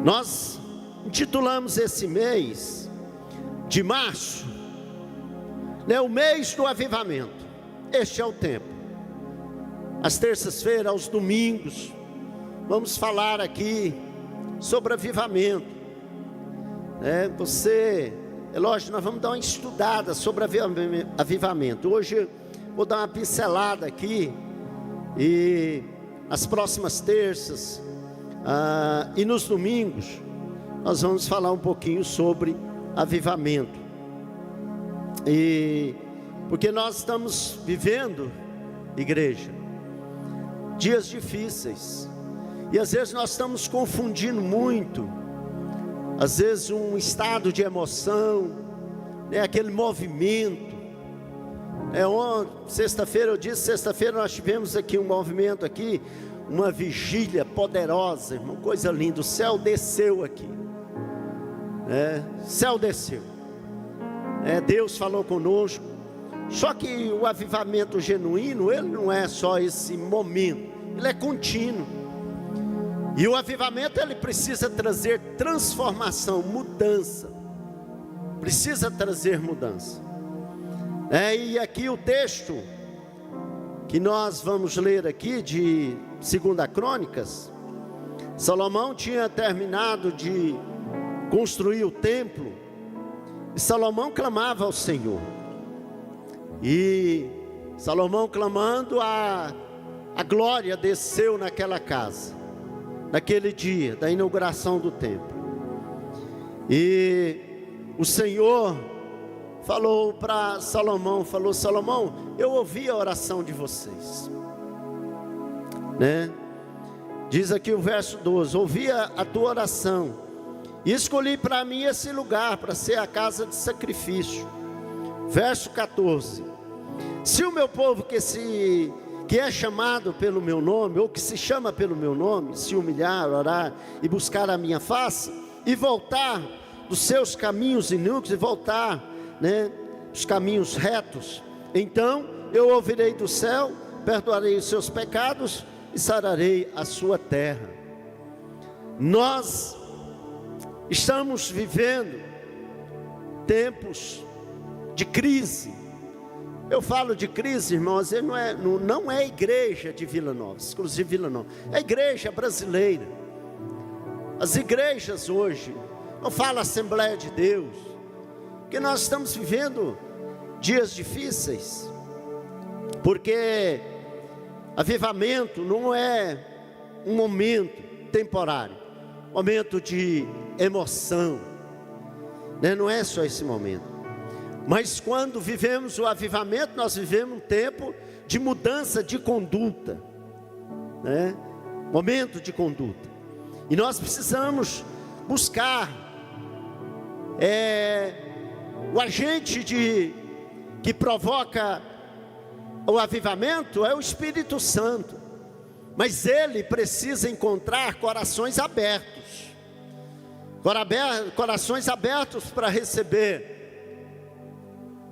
Nós intitulamos esse mês de março, o mês do avivamento. Este é o tempo. Às terças-feiras, aos domingos, vamos falar aqui sobre avivamento. É lógico, nós vamos dar uma estudada sobre avivamento. Hoje vou dar uma pincelada aqui, e nas próximas terças e nos domingos nós vamos falar um pouquinho sobre avivamento. E porque nós estamos vivendo, igreja, dias difíceis, e às vezes nós estamos confundindo muito, às vezes um estado de emoção, aquele movimento. Sexta-feira nós tivemos aqui um movimento aqui, uma vigília poderosa, uma coisa linda. O céu desceu aqui, céu desceu, Deus falou conosco. Só que o avivamento genuíno, ele não é só esse momento, ele é contínuo. E o avivamento, ele precisa trazer transformação, mudança. Precisa trazer mudança. E aqui o texto que nós vamos ler aqui de 2 Crônicas. Salomão tinha terminado de construir o templo, e Salomão clamava ao Senhor. E Salomão clamando, a glória desceu naquela casa, naquele dia da inauguração do templo. E o Senhor falou para Salomão, Salomão, eu ouvi a oração de vocês, Diz aqui o verso 12, ouvi a tua oração, e escolhi para mim esse lugar, para ser a casa de sacrifício. Verso 14, se o meu povo que é chamado pelo meu nome, ou que se chama pelo meu nome, se humilhar, orar e buscar a minha face, e voltar dos seus caminhos iníquos, e voltar, os caminhos retos, então eu ouvirei do céu, perdoarei os seus pecados e sararei a sua terra. Nós estamos vivendo tempos de crise. Eu falo de crise, irmãos, não é a igreja de Vila Nova, exclusive Vila Nova, é a igreja brasileira. As igrejas hoje, não falo Assembleia de Deus, porque nós estamos vivendo dias difíceis, porque avivamento não é um momento temporário, momento de emoção, não é só esse momento. Mas quando vivemos o avivamento, nós vivemos um tempo de mudança de conduta, momento de conduta. E nós precisamos buscar o agente que provoca o avivamento é o Espírito Santo, mas ele precisa encontrar corações abertos, para receber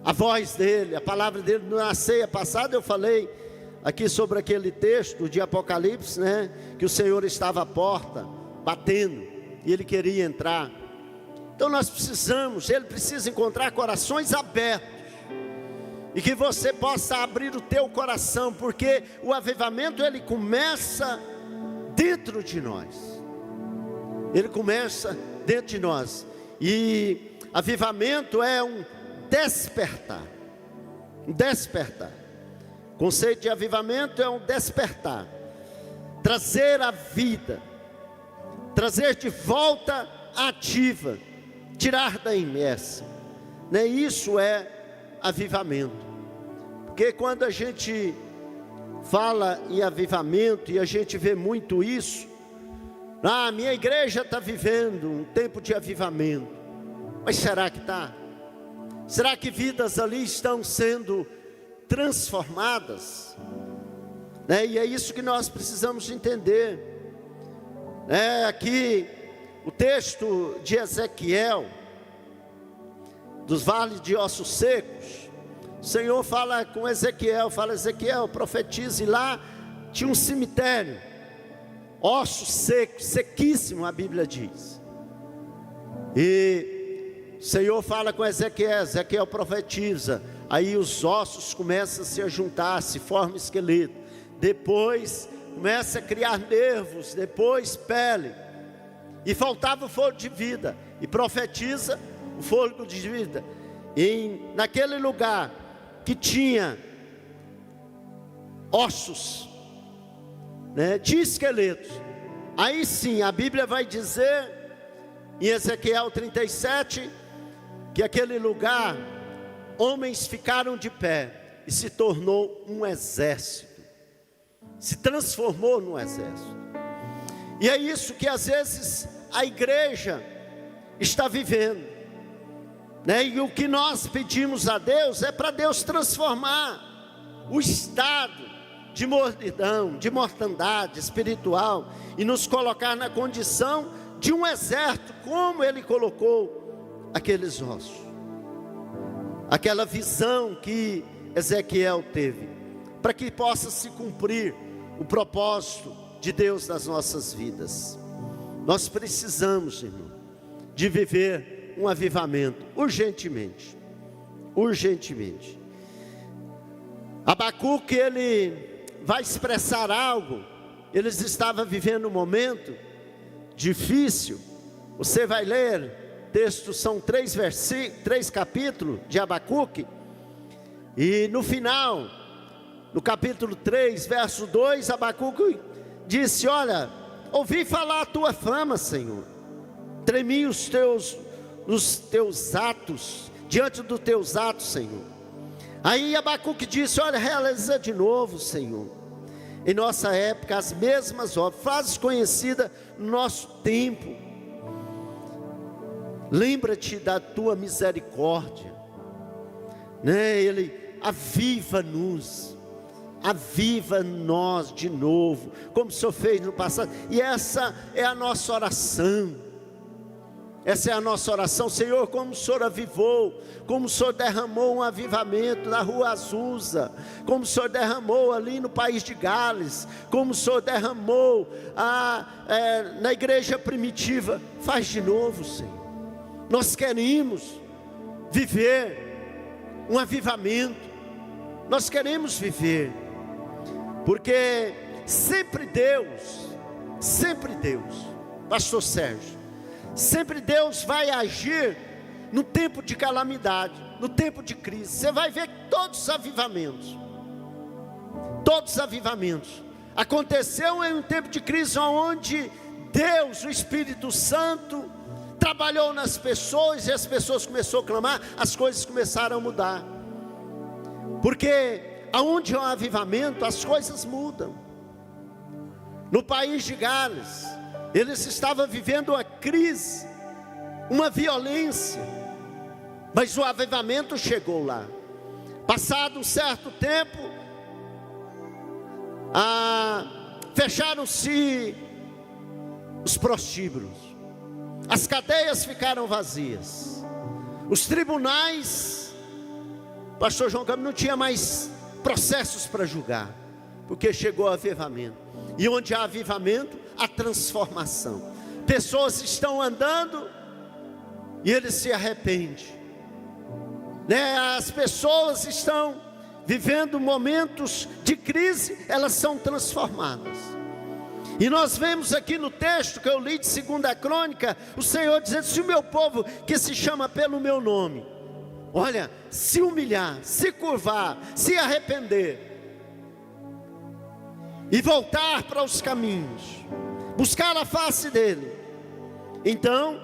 a voz dele, a palavra dele. Na ceia passada eu falei aqui sobre aquele texto de Apocalipse, que o Senhor estava à porta, batendo, e ele queria entrar. Então ele precisa encontrar corações abertos, e que você possa abrir o teu coração, porque o avivamento, ele começa dentro de nós, e avivamento é um despertar, o conceito de avivamento é um despertar, trazer a vida, trazer de volta a ativa, tirar da inércia, isso é avivamento. Porque quando a gente fala em avivamento, e a gente vê muito isso, a minha igreja está vivendo um tempo de avivamento, mas será que está? Será que vidas ali estão sendo transformadas? E é isso que nós precisamos entender. Aqui o texto de Ezequiel, dos vales de ossos secos, o Senhor fala com Ezequiel, Ezequiel, profetize. Lá tinha um cemitério, ossos secos, sequíssimos, a Bíblia diz. E o Senhor fala com Ezequiel, Ezequiel profetiza, aí os ossos começam a se juntar, se forma esqueleto, depois começa a criar nervos, depois pele, e faltava o fôlego de vida, e profetiza o fôlego de vida, naquele lugar que tinha ossos, tinha esqueletos, aí sim a Bíblia vai dizer, em Ezequiel 37, que aquele lugar, homens ficaram de pé, e se tornou um exército, se transformou num exército. E é isso que às vezes a igreja está vivendo, e o que nós pedimos a Deus é para Deus transformar o estado de mornidão, de mortandade espiritual, e nos colocar na condição de um exército, como Ele colocou aqueles ossos, aquela visão que Ezequiel teve, para que possa se cumprir o propósito de Deus nas nossas vidas. Nós precisamos, irmão, de viver um avivamento, urgentemente, urgentemente. Abacuque, ele vai expressar algo, eles estavam vivendo um momento difícil. Você vai ler, textos, são 3 capítulos de Abacuque, e no final, no capítulo 3, verso 2, Abacuque disse: olha, ouvi falar a tua fama, Senhor, tremi os teus atos, diante dos teus atos, Senhor. Aí Abacuque disse: olha, realiza de novo, Senhor, em nossa época as mesmas obras, fazes conhecida no nosso tempo, lembra-te da tua misericórdia, Ele aviva-nos, aviva nós de novo, como o Senhor fez no passado. E essa é a nossa oração, essa é a nossa oração. Senhor, como o Senhor avivou, como o Senhor derramou um avivamento na rua Azusa, como o Senhor derramou ali no país de Gales, como o Senhor derramou na igreja primitiva, faz de novo, Senhor. Nós queremos viver um avivamento, nós queremos viver, porque sempre Deus, pastor Sérgio, sempre Deus vai agir no tempo de calamidade, no tempo de crise. Você vai ver todos os avivamentos aconteceu em um tempo de crise, onde Deus, o Espírito Santo, trabalhou nas pessoas, e as pessoas começaram a clamar, as coisas começaram a mudar, porque aonde há um avivamento, as coisas mudam. No país de Gales, eles estavam vivendo uma crise, uma violência, mas o avivamento chegou lá. Passado um certo tempo, fecharam-se os prostíbulos, as cadeias ficaram vazias, os tribunais, pastor João Campos, não tinha mais processos para julgar, porque chegou o avivamento. E onde há avivamento, há transformação. Pessoas estão andando e eles se arrependem, As pessoas estão vivendo momentos de crise, elas são transformadas. E nós vemos aqui no texto que eu li de 2 Crônica, o Senhor dizendo: se o meu povo, que se chama pelo meu nome, olha, se humilhar, se curvar, se arrepender e voltar para os caminhos, buscar a face dele, então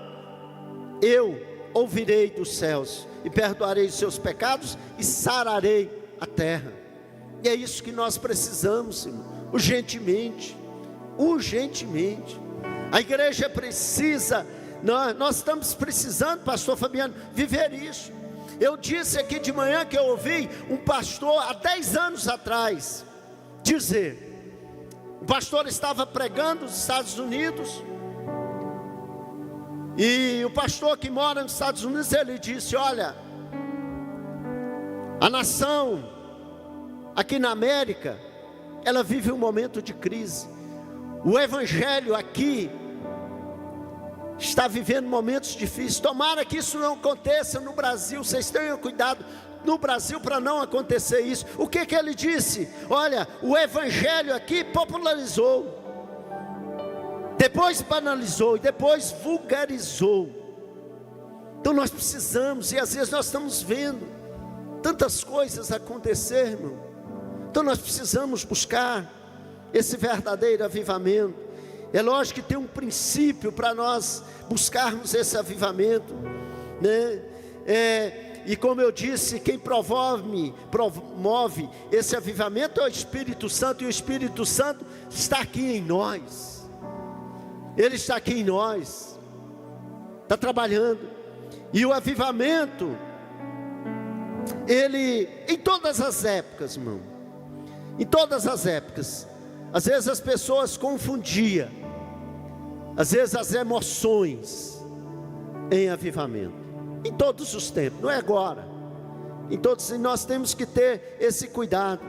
eu ouvirei dos céus e perdoarei os seus pecados e sararei a terra. E é isso que nós precisamos, irmão, urgentemente. A igreja precisa, nós estamos precisando, pastor Fabiano, viver isso. Eu disse aqui de manhã que eu ouvi um pastor há 10 anos atrás dizer, o pastor estava pregando nos Estados Unidos, e o pastor que mora nos Estados Unidos, ele disse: olha, a nação aqui na América, ela vive um momento de crise. O evangelho aqui está vivendo momentos difíceis. Tomara que isso não aconteça no Brasil. Vocês tenham cuidado no Brasil para não acontecer isso. O que ele disse? Olha, o evangelho aqui popularizou, depois banalizou e depois vulgarizou. Então nós precisamos, e às vezes nós estamos vendo tantas coisas acontecer, irmão. Então nós precisamos buscar esse verdadeiro avivamento. É lógico que tem um princípio para nós buscarmos esse avivamento, né? E como eu disse, quem promove esse avivamento é o Espírito Santo, e o Espírito Santo está aqui em nós. Ele está aqui em nós, está trabalhando. E o avivamento, ele, em todas as épocas, irmão, em todas as épocas, às vezes as pessoas confundiam, às vezes as emoções em avivamento, em todos os tempos, não é agora, em todos, e nós temos que ter esse cuidado,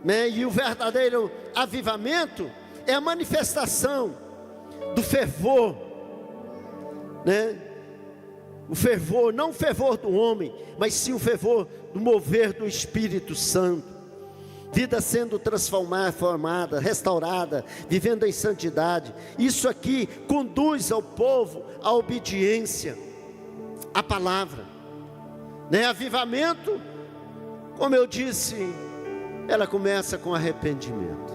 né? E o verdadeiro avivamento é a manifestação do fervor, né? O fervor, não o fervor do homem, mas sim o fervor do mover do Espírito Santo. Vida sendo transformada, formada, restaurada, vivendo em santidade. Isso aqui conduz ao povo à obediência à palavra, né? Avivamento, como eu disse, ela começa com arrependimento.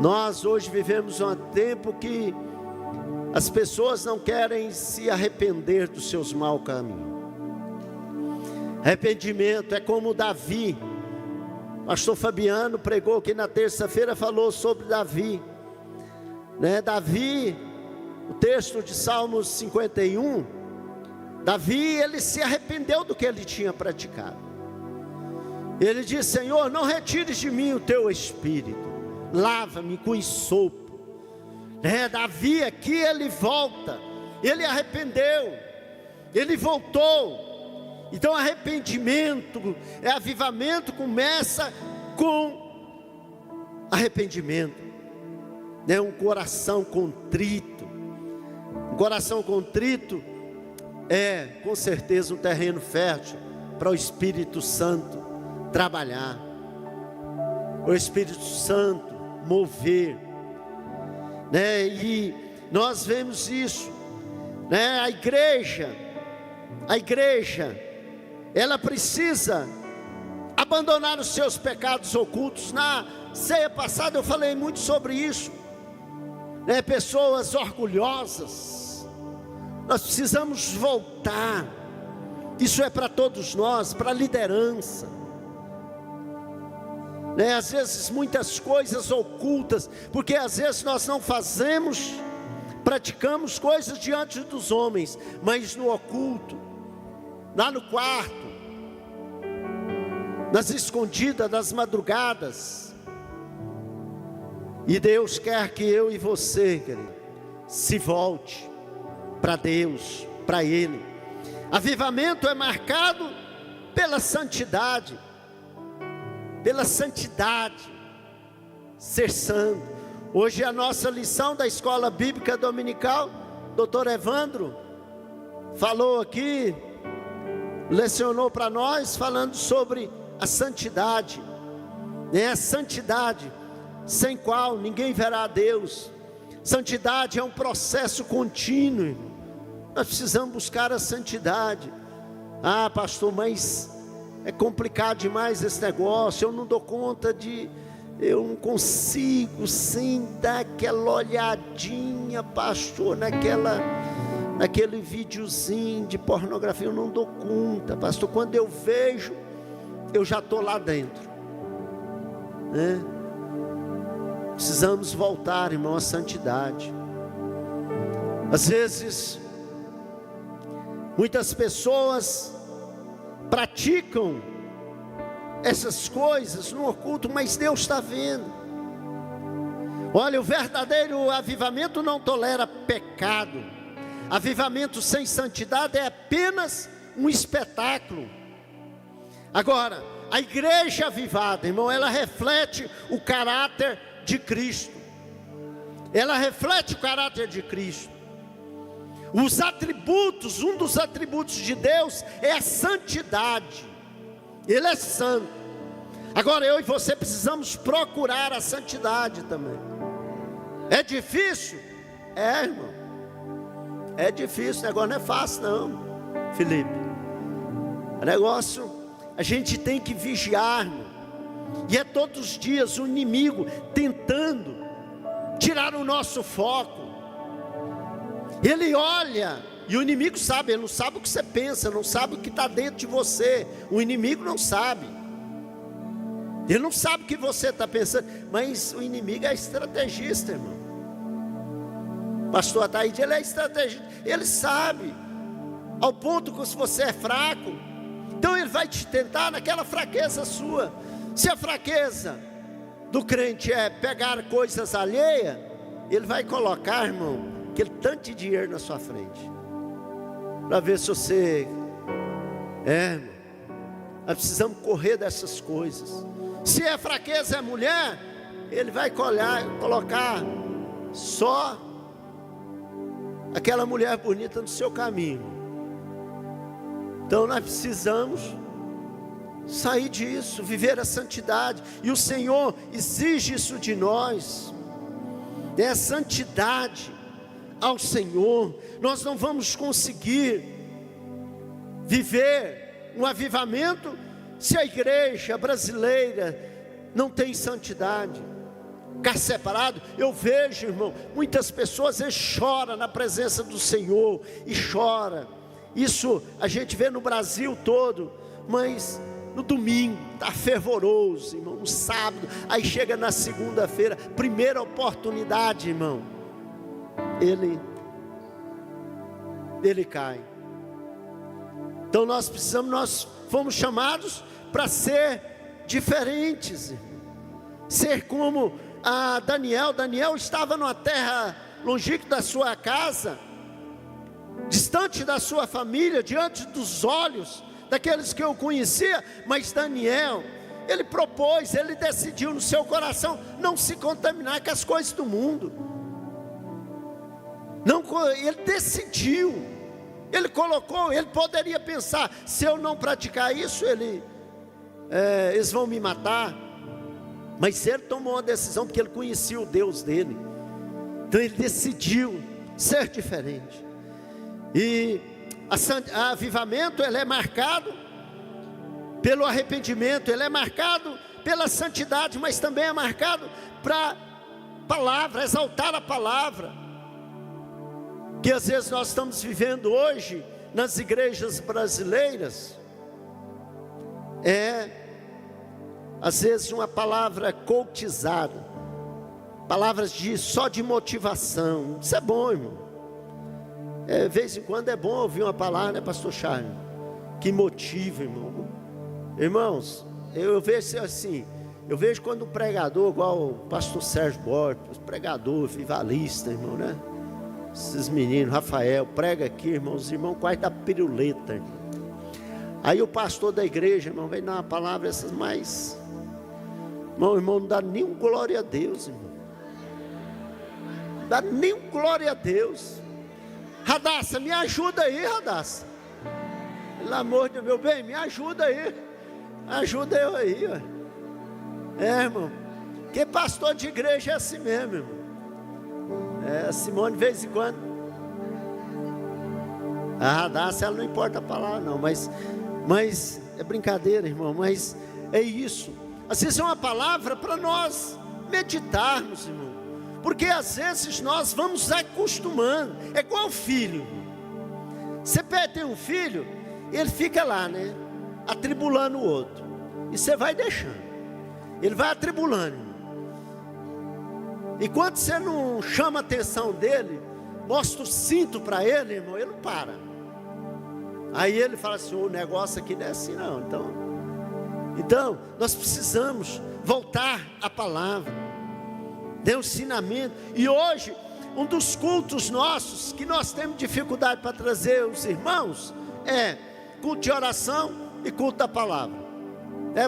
Nós hoje vivemos um tempo que as pessoas não querem se arrepender dos seus maus caminhos. Arrependimento é como Davi. Pastor Fabiano pregou aqui na terça-feira, falou sobre Davi, né? Davi, o texto de Salmos 51, Davi, ele se arrependeu do que ele tinha praticado. Ele disse: Senhor, não retires de mim o teu espírito, lava-me com hisopo. Davi aqui, ele volta, ele arrependeu, ele voltou. Então arrependimento, avivamento começa com arrependimento, né? Um coração contrito. Um coração contrito é com certeza um terreno fértil para o Espírito Santo trabalhar, o Espírito Santo mover, né? E nós vemos isso, né? A igreja, ela precisa abandonar os seus pecados ocultos. Na ceia passada eu falei muito sobre isso, né? Pessoas orgulhosas, nós precisamos voltar. Isso é para todos nós, para a liderança, né? Às vezes muitas coisas ocultas, porque às vezes nós não praticamos coisas diante dos homens, mas no oculto, lá no quarto, nas escondidas, nas madrugadas. E Deus quer que eu e você, querido, se volte para Deus, para Ele. Avivamento é marcado pela santidade, ser santo. Hoje a nossa lição da escola bíblica dominical, Dr. Evandro falou aqui, lecionou para nós, falando sobre a santidade, né? A santidade sem qual ninguém verá a Deus. Santidade é um processo contínuo. Nós precisamos buscar a santidade. Ah, pastor, mas é complicado demais esse negócio, eu não dou conta eu não consigo sem dar aquela olhadinha, pastor, naquele videozinho de pornografia, eu não dou conta, pastor. Quando eu vejo, eu já estou lá dentro, né? Precisamos voltar, irmão, à santidade. Às vezes, muitas pessoas praticam essas coisas no oculto, mas Deus está vendo. Olha, o verdadeiro avivamento não tolera pecado. Avivamento sem santidade é apenas um espetáculo. Agora, a igreja avivada, irmão, ela reflete o caráter de Cristo. Ela reflete o caráter de Cristo. Os atributos, um dos atributos de Deus é a santidade. Ele é santo. Agora eu e você precisamos procurar a santidade também. É difícil? É, irmão. É difícil, o negócio não é fácil não, Felipe. O negócio, a gente tem que vigiar, irmão. E é todos os dias o inimigo tentando tirar o nosso foco. Ele olha, e o inimigo sabe, ele não sabe o que você pensa, não sabe o que está dentro de você. O inimigo não sabe. Ele não sabe o que você está pensando, mas o inimigo é estrategista, irmão. Pastor Ataíde, ele é estrategista, ele sabe, ao ponto que se você é fraco, então ele vai te tentar naquela fraqueza sua. Se a fraqueza do crente é pegar coisas alheias, ele vai colocar, irmão, aquele tanto de dinheiro na sua frente, para ver se você, irmão, nós precisamos correr dessas coisas. Se a fraqueza é mulher, ele vai colocar só aquela mulher bonita no seu caminho. Então nós precisamos sair disso, viver a santidade, e o Senhor exige isso de nós, é santidade ao Senhor. Nós não vamos conseguir viver um avivamento se a igreja brasileira não tem santidade. Ficar separado, eu vejo, irmão, muitas pessoas choram na presença do Senhor, e chora. Isso a gente vê no Brasil todo, mas no domingo está fervoroso, irmão, no sábado, aí chega na segunda-feira, primeira oportunidade, irmão, ele cai. Então nós fomos chamados para ser diferentes, ser como a Daniel estava numa terra longínqua da sua casa, distante da sua família, diante dos olhos daqueles que eu conhecia, mas Daniel, ele decidiu no seu coração não se contaminar com as coisas do mundo. Ele decidiu, ele poderia pensar, se eu não praticar isso, eles vão me matar. Mas ele tomou uma decisão, porque ele conhecia o Deus dele. Então ele decidiu ser diferente. E o avivamento, ele é marcado pelo arrependimento, ele é marcado pela santidade, mas também é marcado para palavra, exaltar a palavra. Que às vezes nós estamos vivendo hoje nas igrejas brasileiras, às vezes uma palavra coachizada, palavras só de motivação. Isso é bom, irmão. De vez em quando é bom ouvir uma palavra, né, pastor Charles, que motiva, irmão. Irmãos, eu vejo assim, eu vejo quando um pregador, igual o pastor Sérgio Borges, pregador, vivalista, irmão, né? Esses meninos, Rafael, prega aqui, irmão, os irmãos quase da piruleta, irmão. Aí o pastor da igreja, irmão, vem dar uma palavra, essas mais... Irmão, não dá nem um glória a Deus, irmão. Não dá nem um glória a Deus. Radassa, me ajuda aí, Radassa. Pelo amor de Deus, meu bem, me ajuda aí. Ajuda eu aí, ó. Irmão, que pastor de igreja é assim mesmo, irmão. A Simone, de vez em quando. A Radassa, ela não importa a palavra, não, mas é brincadeira, irmão, mas é isso. Às vezes é uma palavra para nós meditarmos, irmão, porque às vezes nós vamos acostumando. É igual o filho. Você tem um filho, ele fica lá, né, atribulando o outro, e você vai deixando, ele vai atribulando, irmão. E quando você não chama a atenção dele, mostra o cinto para ele, irmão, ele não para. Aí ele fala assim, o negócio aqui não é assim não. Então nós precisamos voltar à palavra, ter um ensinamento. E hoje, um dos cultos nossos, que nós temos dificuldade para trazer os irmãos, é culto de oração e culto da palavra.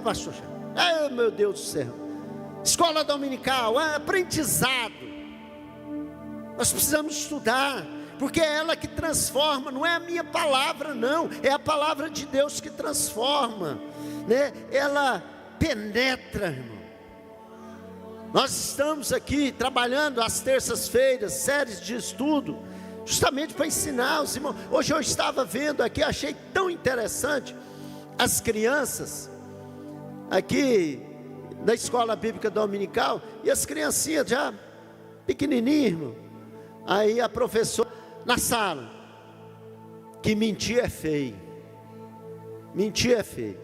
Pastor? Meu Deus do céu. Escola dominical, é aprendizado. Nós precisamos estudar, porque é ela que transforma, não é a minha palavra não, é a palavra de Deus que transforma, né? Ela penetra, irmão. Nós estamos aqui trabalhando às terças-feiras, séries de estudo, justamente para ensinar os irmãos. Hoje eu estava vendo aqui, achei tão interessante, as crianças, aqui na escola bíblica dominical, e as criancinhas já pequenininhas, irmão. Aí a professora na sala, que mentir é feio, mentir é feio.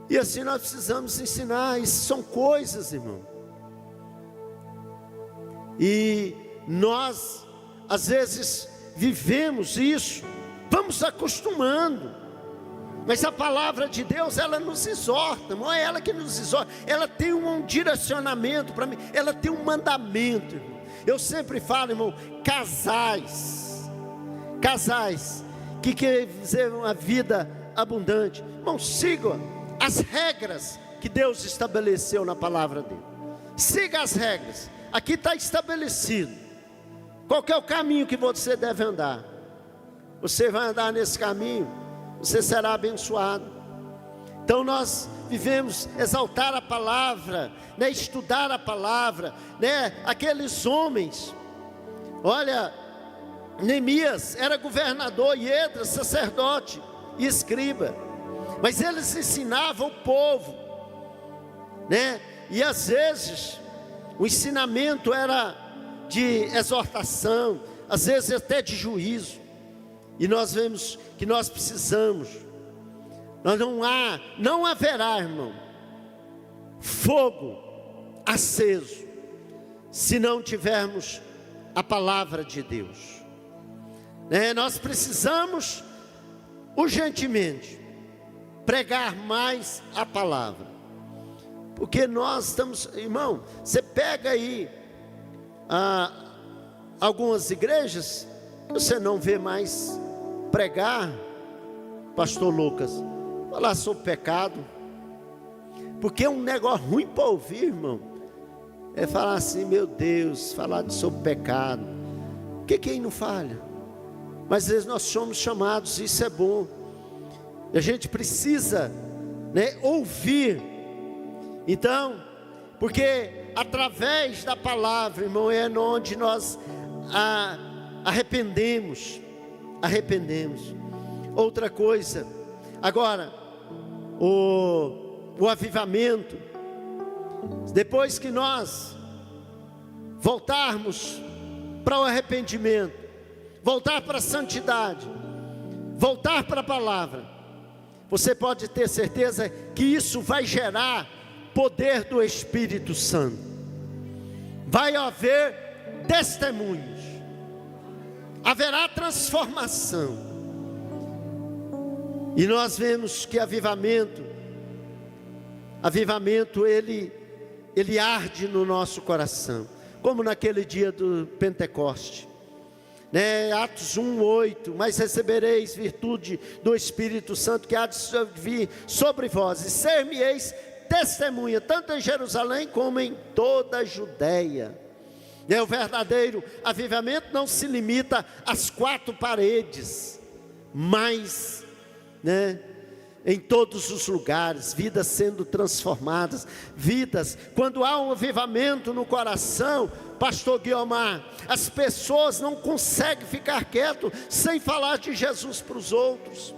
E assim nós precisamos ensinar, isso são coisas, irmão. E nós, às vezes, vivemos isso, vamos acostumando. Mas a palavra de Deus, ela nos exorta, não é ela que nos exorta, ela tem um direcionamento para mim, ela tem um mandamento, irmão. Eu sempre falo, irmão, casais que querem dizer uma vida abundante, irmão, sigam as regras que Deus estabeleceu na palavra dele. Siga as regras, aqui está estabelecido qual que é o caminho que você deve andar. Você vai andar nesse caminho, você será abençoado. Então nós vivemos exaltar a palavra, né, estudar a palavra, né? Aqueles homens, olha, Neemias era governador, e Esdras sacerdote e escriba, mas eles ensinavam o povo, né? E às vezes o ensinamento era de exortação, às vezes até de juízo. E nós vemos que nós precisamos, não haverá, irmão, fogo aceso, se não tivermos a palavra de Deus, né? Nós precisamos urgentemente pregar mais a palavra, porque nós estamos, irmão, você pega aí algumas igrejas, você não vê mais pregar, pastor Lucas, falar sobre pecado, porque é um negócio ruim para ouvir, irmão, é falar assim, meu Deus, falar sobre pecado, que quem não falha, mas às vezes nós somos chamados, isso é bom, e a gente precisa, né, ouvir, então, porque através da palavra, irmão, é onde nós arrependemos. Outra coisa, agora, o avivamento, depois que nós voltarmos para o arrependimento, voltar para a santidade, voltar para a palavra, você pode ter certeza que isso vai gerar poder do Espírito Santo, vai haver testemunhos, haverá transformação. E nós vemos que avivamento ele arde no nosso coração, como naquele dia do Pentecoste, né? Atos 1:8, mas recebereis virtude do Espírito Santo, que há de vir sobre vós, e ser-me-eis testemunha, tanto em Jerusalém como em toda a Judéia. O verdadeiro avivamento não se limita às quatro paredes, mas, né, em todos os lugares, vidas sendo transformadas, vidas, quando há um avivamento no coração, pastor Guiomar, as pessoas não conseguem ficar quieto sem falar de Jesus para os outros,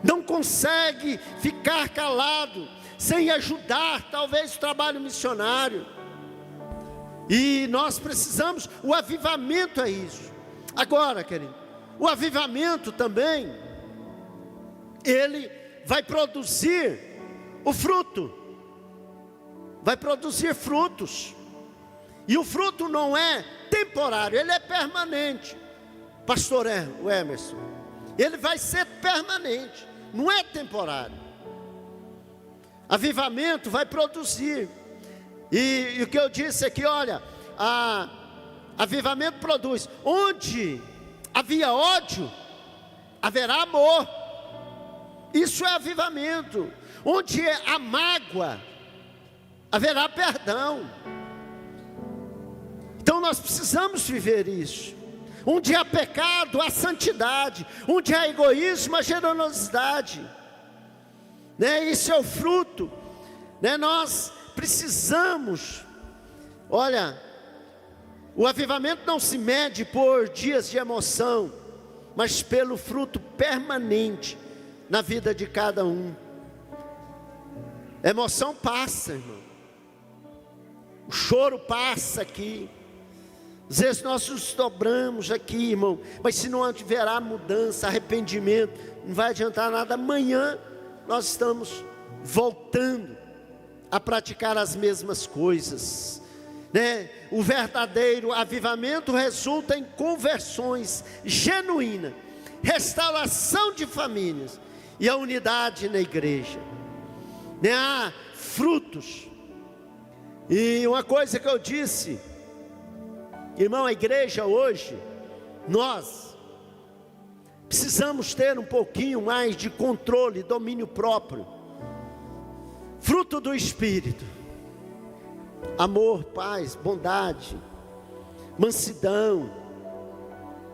não consegue ficar calado, sem ajudar, talvez, o trabalho missionário. E nós precisamos, o avivamento é isso. Agora, querido, o avivamento também, ele vai produzir o fruto, vai produzir frutos, e o fruto não é temporário, ele é permanente. Pastor Emerson, ele vai ser permanente, não é temporário. Avivamento vai produzir. E o que eu disse aqui, olha, avivamento produz. Onde havia ódio, haverá amor. Isso é avivamento. Onde há mágoa, haverá perdão. Então nós precisamos viver isso. Onde há pecado, há santidade. Onde há egoísmo, há generosidade. Isso é o fruto. Nós precisamos. Olha, o avivamento não se mede por dias de emoção, mas pelo fruto permanente na vida de cada um. Emoção passa, irmão. O choro passa aqui. Às vezes nós nos dobramos aqui, irmão, mas se não haverá mudança, arrependimento, não vai adiantar nada. Amanhã nós estamos voltando a praticar as mesmas coisas, O verdadeiro avivamento resulta em conversões genuínas, restauração de famílias e a unidade na igreja. Há frutos. E uma coisa que eu disse, irmão, a igreja hoje, nós precisamos ter um pouquinho mais de controle, domínio próprio. Fruto do Espírito: amor, paz, bondade, mansidão,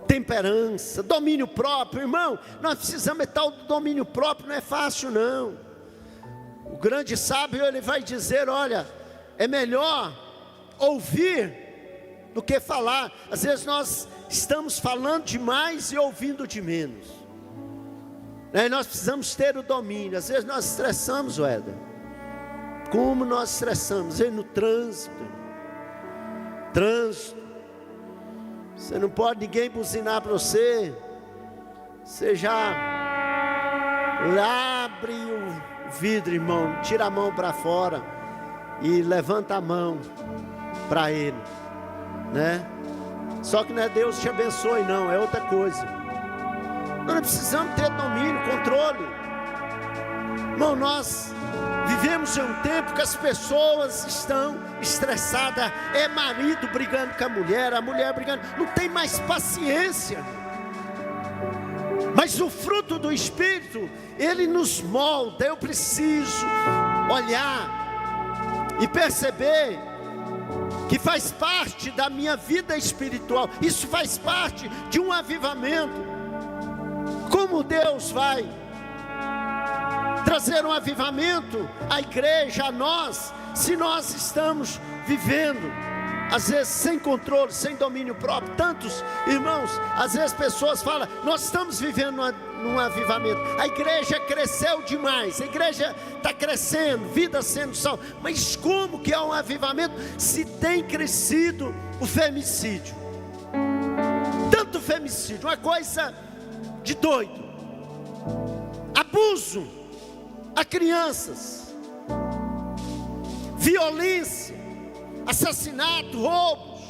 temperança, domínio próprio. Irmão, nós precisamos tal do domínio próprio, não é fácil não. O grande sábio, ele vai dizer: olha, é melhor ouvir do que falar. Às vezes nós estamos falando demais e ouvindo de menos. Nós precisamos ter o domínio. Às vezes nós estressamos, Éder. Como nós estressamos? No trânsito. Você não pode ninguém buzinar para você. Você já abre o vidro, irmão, tira a mão para fora e levanta a mão para ele, Só que não é Deus te abençoe, não, é outra coisa. Nós precisamos ter domínio, controle. Irmão, nós vivemos em um tempo que as pessoas estão estressadas. É marido brigando com a mulher brigando, não tem mais paciência. Mas o fruto do Espírito, ele nos molda. Eu preciso olhar e perceber que faz parte da minha vida espiritual. Isso faz parte de um avivamento. Como Deus vai trazer um avivamento à igreja, a nós, se nós estamos vivendo, às vezes sem controle, sem domínio próprio? Tantos irmãos, às vezes pessoas falam: nós estamos vivendo num avivamento, a igreja cresceu demais, a igreja está crescendo, vida sendo salva. Mas como que é um avivamento se tem crescido o femicídio? Tanto femicídio, uma coisa de doido. Abuso a crianças, violência, assassinato, roubos,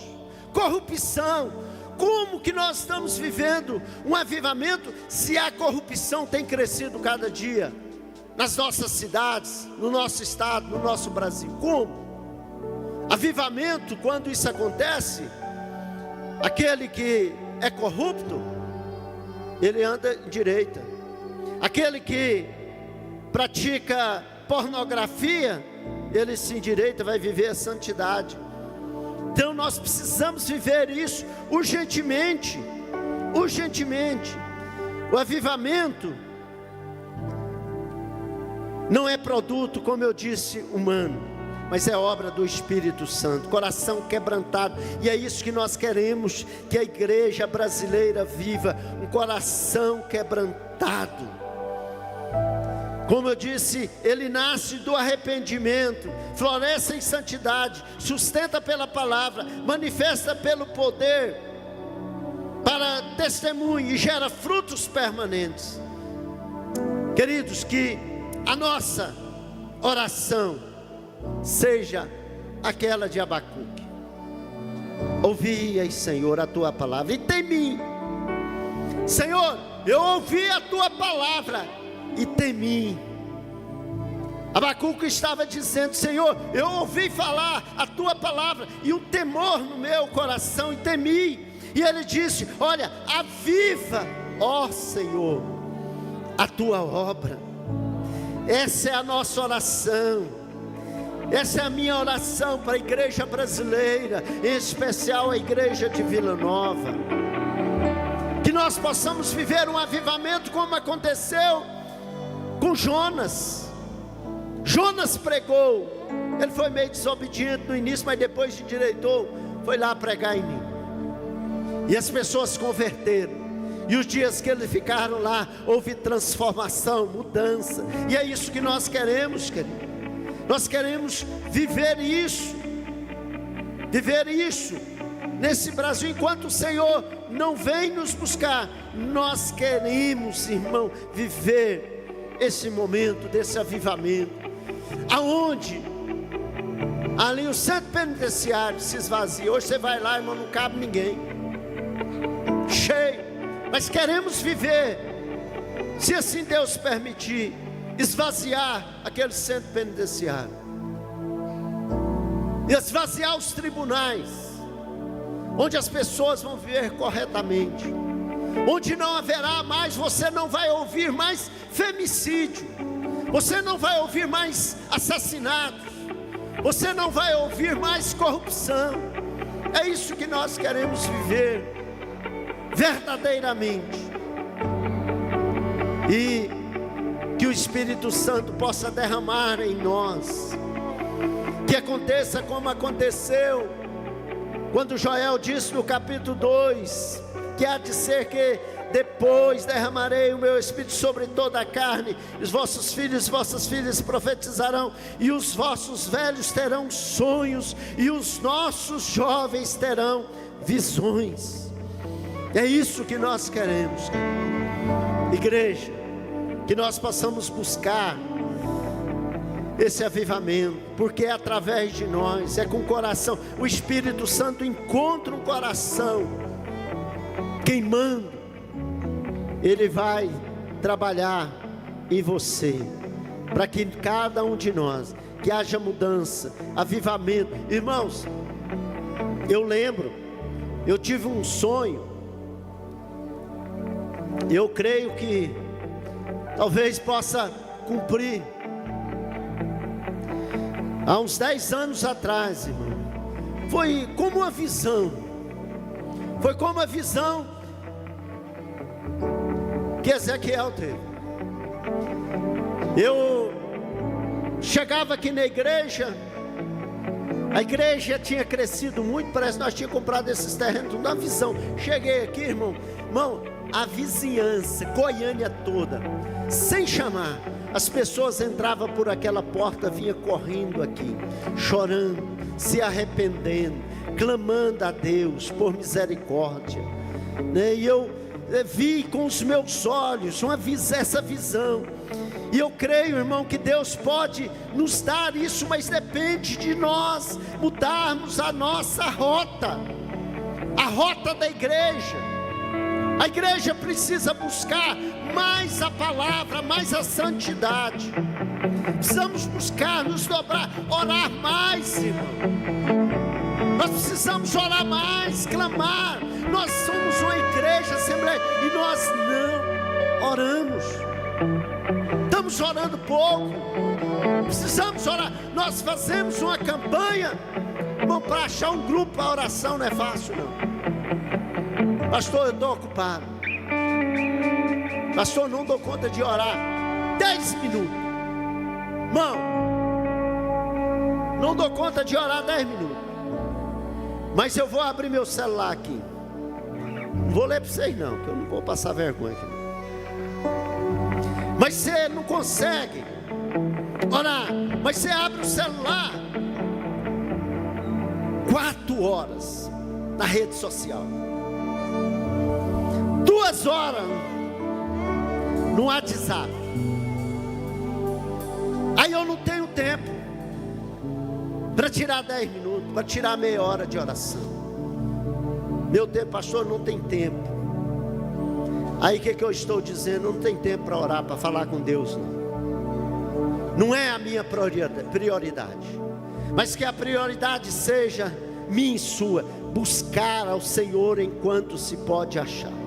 corrupção. Como que nós estamos vivendo um avivamento se a corrupção tem crescido cada dia nas nossas cidades, no nosso estado, no nosso Brasil? Como? Avivamento, quando isso acontece, aquele que é corrupto, ele anda em direita. Aquele que pratica pornografia, ele se endireita, vai viver a santidade. Então nós precisamos viver isso urgentemente. O avivamento não é produto, como eu disse, humano, mas é obra do Espírito Santo, coração quebrantado. E é isso que nós queremos, que a igreja brasileira viva, um coração quebrantado. Como eu disse, ele nasce do arrependimento, floresce em santidade, sustenta pela palavra, manifesta pelo poder, para testemunho, e gera frutos permanentes. Queridos, que a nossa oração seja aquela de Abacuque: ouvi, Senhor, a tua palavra, e temi. Senhor, eu ouvi a tua palavra e temi. Abacuque estava dizendo: Senhor, eu ouvi falar a tua palavra e um temor no meu coração, e temi. E ele disse: olha, aviva, ó Senhor, a tua obra. Essa é a nossa oração. Essa é a minha oração para a igreja brasileira, em especial a igreja de Vila Nova. Que nós possamos viver um avivamento como aconteceu com Jonas. Jonas pregou, ele foi meio desobediente no início, mas depois se endireitou, foi lá pregar em mim. E as pessoas se converteram. E os dias que eles ficaram lá, houve transformação, mudança. E é isso que nós queremos, querido. Nós queremos viver isso nesse Brasil. Enquanto o Senhor não vem nos buscar, nós queremos, irmão, viver esse momento desse avivamento, aonde ali o centro penitenciário se esvazia. Hoje você vai lá, irmão, não cabe ninguém, cheio. Mas queremos viver, se assim Deus permitir, esvaziar aquele centro penitenciário, esvaziar os tribunais, onde as pessoas vão viver corretamente, onde não haverá mais, você não vai ouvir mais femicídio, você não vai ouvir mais assassinatos, você não vai ouvir mais corrupção. É isso que nós queremos viver verdadeiramente, e que o Espírito Santo possa derramar em nós, que aconteça como aconteceu quando Joel disse no capítulo 2, que há de ser que depois derramarei o meu Espírito sobre toda a carne, os vossos filhos e vossas filhas profetizarão, e os vossos velhos terão sonhos, e os nossos jovens terão visões. É isso que nós queremos, igreja, que nós possamos buscar esse avivamento, porque é através de nós, é com o coração. O Espírito Santo encontra um coração queimando, ele vai trabalhar em você, para que cada um de nós, que haja mudança, avivamento. Irmãos, eu lembro, eu tive um sonho, eu creio que talvez possa cumprir. Há uns 10 anos atrás, irmão, foi como uma visão, que Ezequiel teve. Eu chegava aqui na igreja, a igreja tinha crescido muito, parece que nós tínhamos comprado esses terrenos, na visão. Cheguei aqui, irmão, a vizinhança, Goiânia toda, sem chamar, as pessoas entravam por aquela porta, vinha correndo aqui, chorando, se arrependendo, clamando a Deus por misericórdia, né? E eu vi com os meus olhos essa visão, e eu creio, irmão, que Deus pode nos dar isso, mas depende de nós mudarmos a nossa rota, a rota da igreja. A igreja precisa buscar mais a palavra, mais a santidade. Precisamos buscar, nos dobrar, orar mais, irmão. Nós precisamos orar mais, clamar. Nós somos uma igreja, assembleia, e nós não oramos. Estamos orando pouco. Precisamos orar. Nós fazemos uma campanha, irmão, para achar um grupo para oração não é fácil, não. Pastor, eu estou ocupado. Pastor, não dou conta de orar 10 minutos. Irmão, não dou conta de orar 10 minutos. Mas eu vou abrir meu celular aqui. Não vou ler para vocês não, que eu não vou passar vergonha aqui. Mas você não consegue orar, mas você abre o celular 4 horas na rede social, 2 horas no WhatsApp. Aí eu não tenho tempo para tirar 10 minutos, para tirar meia hora de oração. Meu tempo, pastor, não tem tempo. Aí o que eu estou dizendo? Não tem tempo para orar, para falar com Deus, não é a minha prioridade, mas que a prioridade seja minha e sua, buscar ao Senhor enquanto se pode achar.